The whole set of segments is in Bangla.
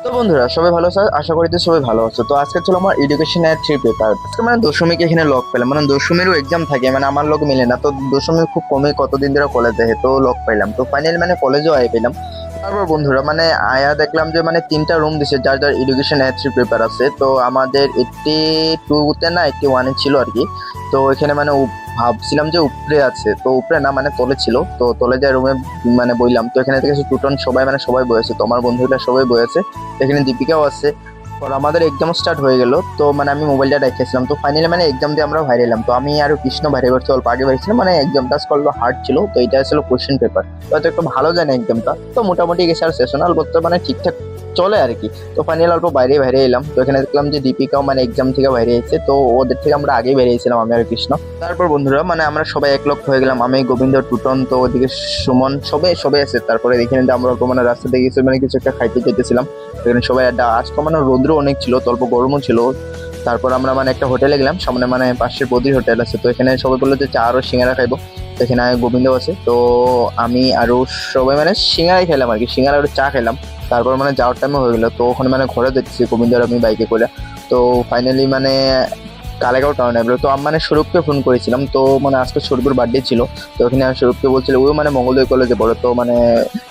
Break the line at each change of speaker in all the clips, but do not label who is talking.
তো বন্ধুরা সবাই ভালো আছে, আশা করি যে সবাই ভালো আছে। তো আজকে ছিল আমার এডুকেশনের 3 পেপার। আজকে মানে দশমিক এখানে লক পেলাম, মানে দশমীরও এক্সাম থাকে, মানে আমার লক মিলে না। তো দশমী খুব কমে কতদিন ধরে কলেজে, তো লক পাইলাম, তো ফাইনালি মানে কলেজেও আই পেলাম। তারপর বন্ধুরা মানে আয়া দেখলাম যে মানে 3টা রুম দিছে, যার যার এডুকেশন 3 পেপার আছে। তো আমাদের 82-তে না 81-এ ছিল আর কি। তো এখানে মানে ভাবছিলাম যে উপরে আছে, তো উপরে না মানে তলে ছিল। তো তলে যে রুমে মানে বইলাম, তো এখানে থেকে টুটন সবাই মানে সবাই বয়েছে, তো আমার বন্ধুরা সবাই বয়েছে। এখানে দীপিকাও আছে। পর আমাদের এক্সাম স্টার্ট হয়ে গেল, তো মানে আমি মোবাইলটা রেখেছিলাম। তো ফাইনালি মানে এক্সাম দিয়ে আমরা বাইরে এলাম। তো আমি আর কৃষ্ণ বাইরে বেরোতে অল্প আগে বেরিয়েছিলাম, মানে এক্সামটা করলো হার্ড ছিল। তো এটা ছিল কোশ্চেন পেপার, তো একটু ভালো যায় না এক্সামটা। তো মোটামুটি গেছে, আর সেশনাল বলতে মানে ঠিকঠাক চলে আর কি। তো ফাইনাল অল্প বাইরে বাইরে এলাম। তো এখানে দেখলাম যে দীপিকাও মানে এক্সাম থেকে বাইরে এসেছে, তো ওদের থেকে আমরা আগে বেরিয়েছিলাম, আমি আর কৃষ্ণ। তারপর বন্ধুরা মানে আমরা সবাই এক লক্ষ হয়ে গেলাম, আমি গোবিন্দ টুটন, তো ওদিকে সুমন, সবাই সবাই আছে। তারপরে এখানে যে আমরা অল্প মানে রাস্তাতে গেছি, মানে কিছু একটা খাইতে যেতেছিলাম। এখানে সবাই আড্ডা, আজকে মানে রৌদ্র অনেক ছিল, তো অল্প গরমও ছিল। তারপর আমরা মানে একটা হোটেলে গেলাম, সামনে মানে পাশের বদির হোটেল আছে। তো এখানে সবাই বললো যে চা আর সিঙ্গারা খাইবো। তো এখানে গোবিন্দ আছে, তো আমি আরো সবাই মানে সিঙ্গারাই খেলাম আর কি, সিঙ্গারা আর চা খেলাম। তারপর মানে যাওয়ার টাইমে হয়ে গেলো, তো ওখানে মানে ঘরে দেখছি গোবিন্দ আর আমি বাইকে করে। তো ফাইনালি মানে কালেগাঁও টাউন এগুলো। তো আমি মানে স্বরূপকে ফোন করেছিলাম, তো মানে আজকে স্বরূপের বার্থডে ছিল। তো ওখানে স্বরূপকে বলছিল, ওই মানে মঙ্গলদৈ কলেজে পড়ে, তো মানে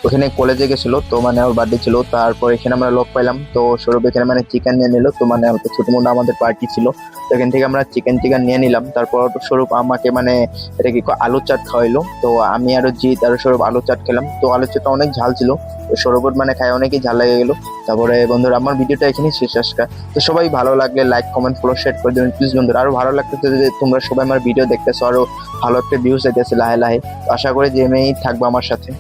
ওখানে কলেজে গেছিলো, তো মানে ওর বার্থডে ছিল। তারপর এখানে আমরা লোক পাইলাম, তো স্বরূপ এখানে মানে চিকেন নিয়ে নিল। তো মানে অল্প ছোট মোটো আমাদের পার্টি ছিল, তো এখান থেকে আমরা চিকেন নিয়ে নিলাম। তারপর স্বরূপ আমাকে মানে এটা কি আলুর চাট খাওয়াইলো। তো আমি আরো জিৎ আর স্বরূপ আলুর চাট খেলাম। তো আলুর চাটটা অনেক ঝাল ছিল, তো সরবত মানে খায় অনেকই ঝাল লেগে গেলো। তারপরে বন্ধুরা আমার ভিডিওটা এখানেই শেষ আজকে। তো সবাই ভালো লাগলে লাইক কমেন্ট ফলো শেয়ার করে দেবেন প্লিজ বন্ধুরা। আরো ভালো লাগতেছে যে তোমরা সবাই আমার ভিডিও দেখতেছো, আরো ভালো একটা ভিউজ যাইতেছে লাহে লাহে। তো আশা করি যে মেয়েই থাকবো আমার সাথে।